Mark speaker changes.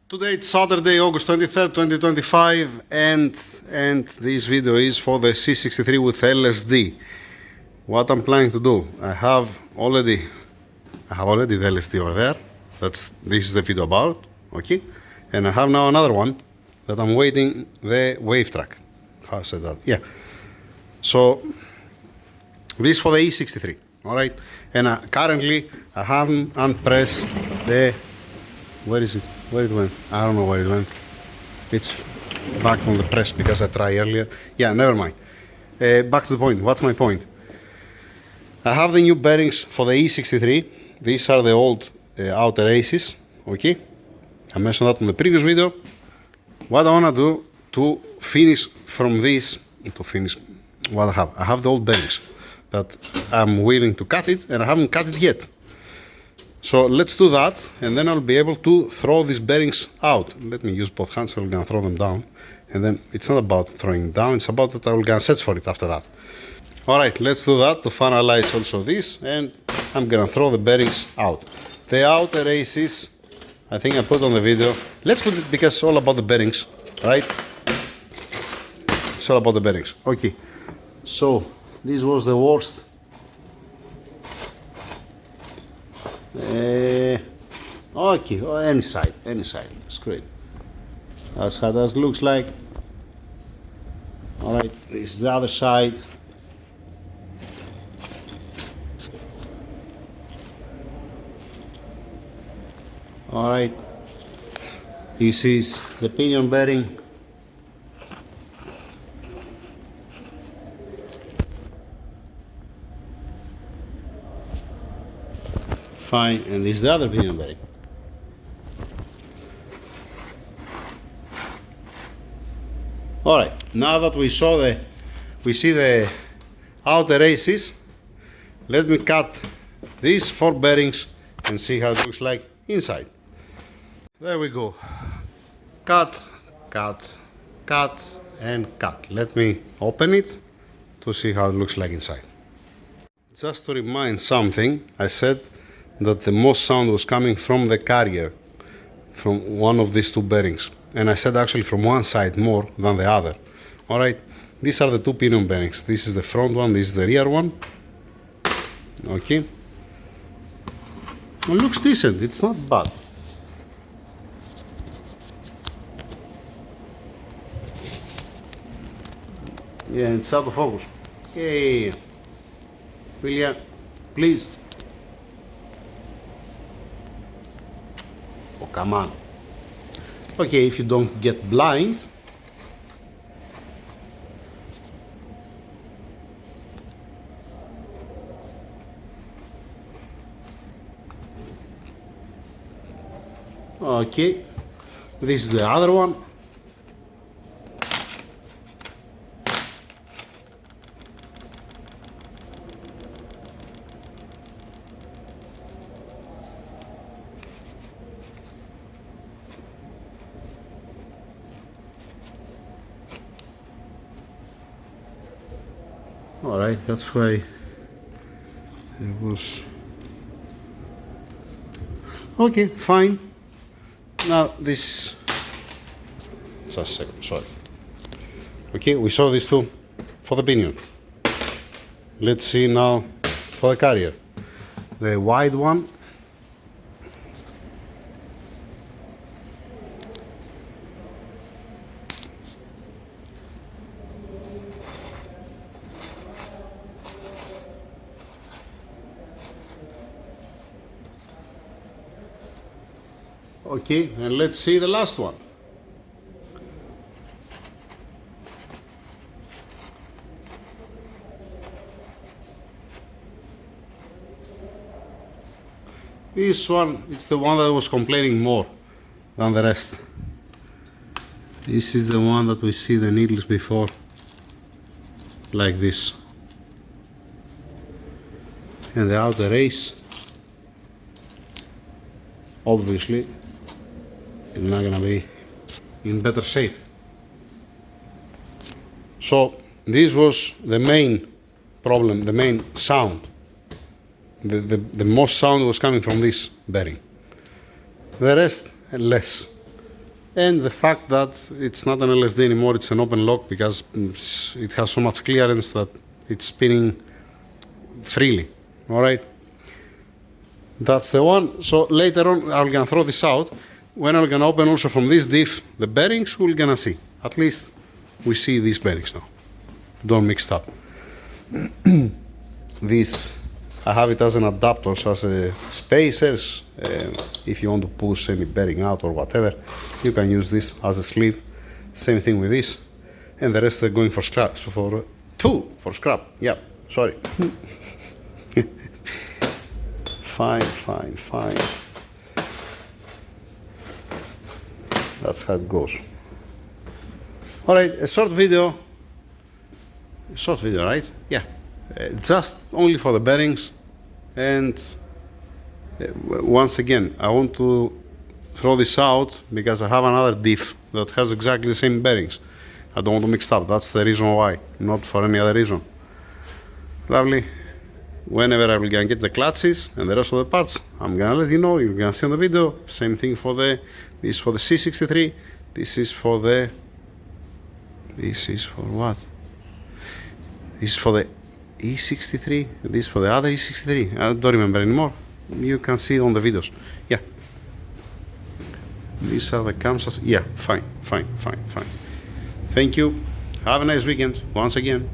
Speaker 1: Today it's Saturday, August 23rd, 2025, and this video is for the C63 with LSD. What I'm planning to do, I have already the LSD over there. This is the video about, okay? And I have now another one that I'm waiting the wave track. How I said that? Yeah. So this is for the E63, all right? And currently I haven't unpressed the. Where is it? Where it went? I don't know where it went. It's back on the press because I tried earlier. Yeah, never mind. Back to the point. What's my point? I have the new bearings for the E63. These are the old outer aces. Okay? I mentioned that in the previous video. What I want to do to finish from this, what I have the old bearings that I'm willing to cut it, and I haven't cut it yet. So let's do that, and then I'll be able to throw these bearings out. Let me use both hands, so I'm gonna throw them down. And then it's not about throwing down, it's about that I'm gonna search for it after that. Alright, let's do that to finalize also this, and I'm gonna throw the bearings out. The outer aces, I think I put on the video. Let's put it because it's all about the bearings, right? It's all about the bearings. Okay, so this was the worst. Okay, any side, screw it. That's how that looks like. Alright, this is the other side. Alright, this is the pinion bearing. Fine, and this is the other pinion bearing. Alright, now that we see the outer aces, let me cut these 4 bearings and see how it looks like inside. There we go. Cut, cut, cut, and cut. Let me open it to see how it looks like inside. Just to remind something, I said that the most sound was coming from the carrier, from one of these 2 bearings. And I said actually from one side more than the other. Alright, these are the 2 pinion bearings. This is the front one, this is the rear one. Okay. It looks decent, it's not bad. Yeah, it's out of focus. Hey, William, please. Oh, come on. Okay, if you don't get blind. Okay, this is the other one. Alright, that's why it was. Okay, fine. Now this, just a second, sorry. Okay, we saw these 2 for the pinion. Let's see now for the carrier. The wide one. Okay, and let's see the last one. This one, it's the one that was complaining more than the rest. This is the one that we see the needles before, like this. And the outer ace, obviously, is not gonna be in better shape. So this was the main problem, the main sound. The most sound was coming from this bearing. The rest, less. and the fact that it's not an LSD anymore, it's an open lock, because it has so much clearance that it's spinning freely. All right, that's the one. So later on I'm gonna throw this out. When I'm gonna open also from this diff the bearings, we're gonna see. At least we see these bearings now. Don't mix it up. This, I have it as an adapter, so as a spacers. If you want to push any bearing out or whatever, you can use this as a sleeve. Same thing with this, and the rest are going for scrap. So for scrap. Yeah, sorry. Fine. That's how it goes. All right, a short video, right? Yeah, just only for the bearings. And once again, I want to throw this out because I have another diff that has exactly the same bearings. I don't want to mix it up. That's the reason why, not for any other reason. Lovely. Whenever I will gonna get the clutches and the rest of the parts, I'm gonna let you know. You're gonna see on the video. Same thing for this is for the C63. This is for what? This is for the E63. This is for the other E63. I don't remember anymore. You can see on the videos. Yeah. These are the camshafts. Yeah, fine. Thank you. Have a nice weekend once again.